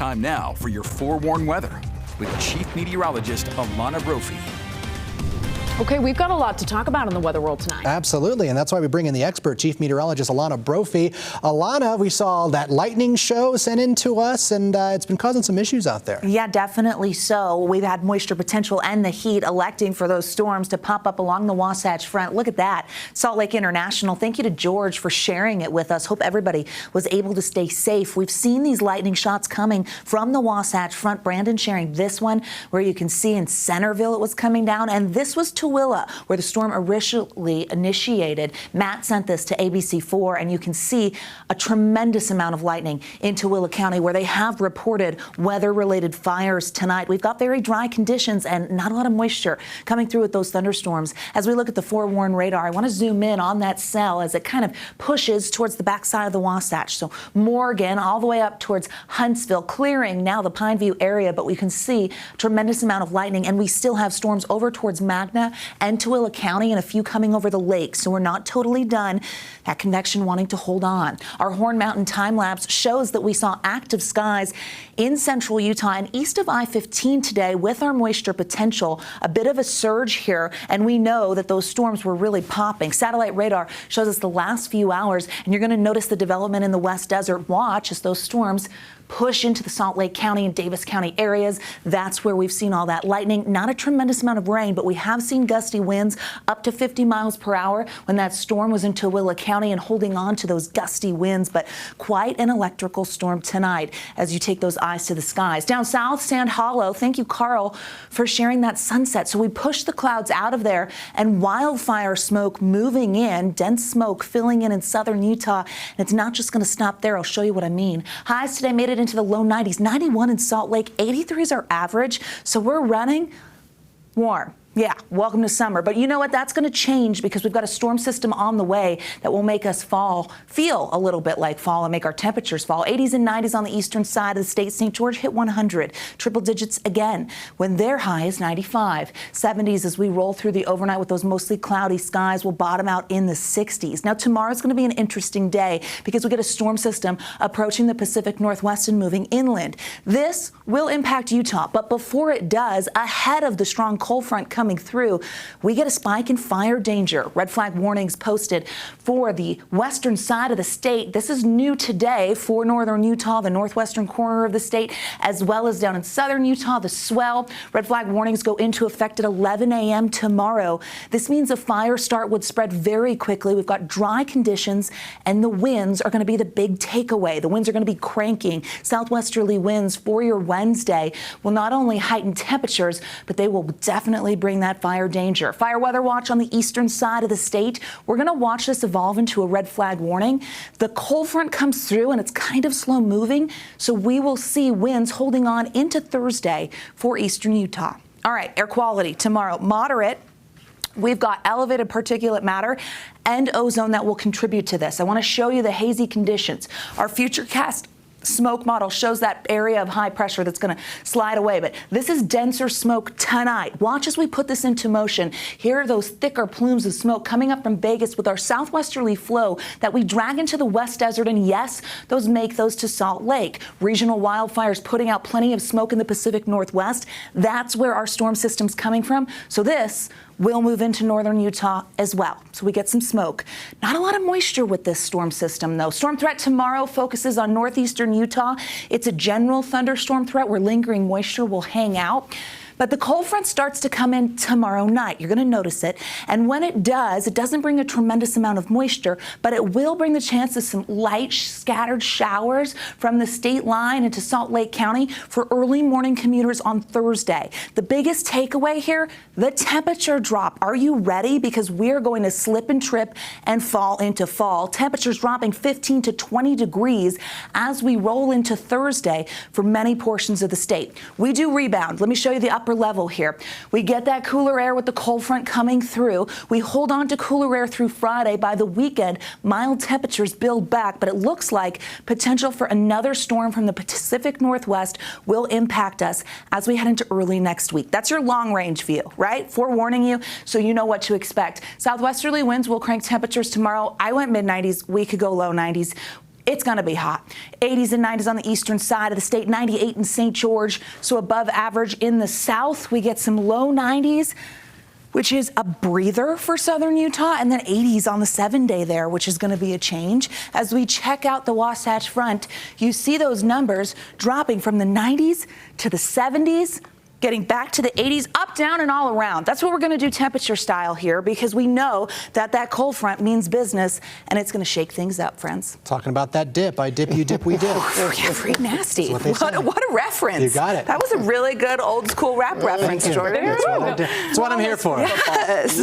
Time now for your forewarned weather with Chief Meteorologist Alana Brophy. Okay, we've got a lot to talk about in the weather world tonight. Absolutely, and that's why we bring in the expert, Chief Meteorologist Alana Brophy. Alana, we saw that lightning show sent in to us, and it's been causing some issues out there. Yeah, definitely so. We've had moisture potential and the heat electing for those storms to pop up along the Wasatch Front. Look at that. Salt Lake International. Thank you to George for sharing it with us. Hope everybody was able to stay safe. We've seen these lightning shots coming from the Wasatch Front. Brandon sharing this one where you can see in Centerville it was coming down, and this was Tooele, where the storm originally initiated. Matt sent this to ABC4, and you can see a tremendous amount of lightning in Tooele County, where they have reported weather-related fires tonight. We've got very dry conditions and not a lot of moisture coming through with those thunderstorms. As we look at the forewarned radar, I want to zoom in on that cell as it kind of pushes towards the backside of the Wasatch. So Morgan all the way up towards Huntsville, clearing now the Pineview area, but we can see a tremendous amount of lightning, and we still have storms over towards Magna and Tooele County, and a few coming over the lake. So we're not totally done. That convection wanting to hold on. Our Horn Mountain time lapse shows that we saw active skies in central Utah and east of I-15 today with our moisture potential. A bit of a surge here, and we know that those storms were really popping. Satellite radar shows us the last few hours, and you're going to notice the development in the West Desert. Watch as those storms push into the Salt Lake County and Davis County areas. That's where we've seen all that lightning. Not a tremendous amount of rain, but we have seen gusty winds up to 50 miles per hour when that storm was in Tooele County and holding on to those gusty winds. But quite an electrical storm tonight as you take those eyes to the skies. Down south, Sand Hollow, thank you, Carl, for sharing that sunset. So we push the clouds out of there, and wildfire smoke moving in, dense smoke filling in southern Utah. And it's not just going to stop there. I'll show you what I mean. Highs today made it into the low 90s, 91 in Salt Lake, 83 is our average. So we're running warm. Yeah, welcome to summer. But you know what? That's going to change because we've got a storm system on the way that will make us feel a little bit like fall and make our temperatures fall. 80s and 90s on the eastern side of the state. St. George hit 100. Triple digits again when their high is 95. 70s as we roll through the overnight with those mostly cloudy skies. Will bottom out in the 60s. Now, tomorrow's going to be an interesting day because we get a storm system approaching the Pacific Northwest and moving inland. This will impact Utah, but before it does, ahead of the strong cold front coming through, we get a spike in fire danger. Red flag warnings posted for the western side of the state. This is new today for northern Utah, the northwestern corner of the state, as well as down in southern Utah, the swell. Red flag warnings go into effect at 11 a.m. tomorrow. This means a fire start would spread very quickly. We've got dry conditions, and the winds are going to be the big takeaway. The winds are going to be cranking. Southwesterly winds for your Wednesday will not only heighten temperatures, but they will definitely bring that fire danger. Fire weather watch on the eastern side of the state. We're going to watch this evolve into a red flag warning. The cold front comes through and it's kind of slow moving, so we will see winds holding on into Thursday for eastern Utah. All right, air quality tomorrow, moderate. We've got elevated particulate matter and ozone that will contribute to this. I want to show you the hazy conditions. Our Futurecast smoke model shows that area of high pressure that's going to slide away, but this is denser smoke tonight. Watch as we put this into motion. Here are those thicker plumes of smoke coming up from Vegas with our southwesterly flow that we drag into the West Desert, and yes, those make those to Salt Lake. Regional wildfires putting out plenty of smoke in the Pacific Northwest. That's where our storm system's coming from. So this will move into northern Utah as well. So we get some smoke. Not a lot of moisture with this storm system, though. Storm threat tomorrow focuses on northeastern Utah. It's a general thunderstorm threat where lingering moisture will hang out. But the cold front starts to come in tomorrow night. You're going to notice it. And when it does, it doesn't bring a tremendous amount of moisture, but it will bring the chance of some light scattered showers from the state line into Salt Lake County for early morning commuters on Thursday. The biggest takeaway here, the temperature drop. Are you ready? Because we're going to slip and trip and fall into fall. Temperatures dropping 15 to 20 degrees as we roll into Thursday for many portions of the state. We do rebound. Let me show you the upper level here. We get that cooler air with the cold front coming through. We hold on to cooler air through Friday. By the weekend, mild temperatures build back, but it looks like potential for another storm from the Pacific Northwest will impact us as we head into early next week. That's your long range view, right? Forewarning you so you know what to expect. Southwesterly winds will crank temperatures tomorrow. I went mid-90s. We could go low 90s. It's going to be hot. 80s and 90s on the eastern side of the state, 98 in St. George, so above average in the south. We get some low 90s, which is a breather for southern Utah, and then 80s on the 7-day there, which is going to be a change. As we check out the Wasatch Front, you see those numbers dropping from the 90s to the 70s, getting back to the 80s, up, down, and all around. That's what we're going to do temperature style here, because we know that that cold front means business, and it's going to shake things up, friends. Talking about that dip. I dip, you dip, we dip. Yeah, pretty nasty. That's what they say. What a reference. You got it. That was a really good old school rap reference, Thank you. Jordan. That's what I'm here for. Yes.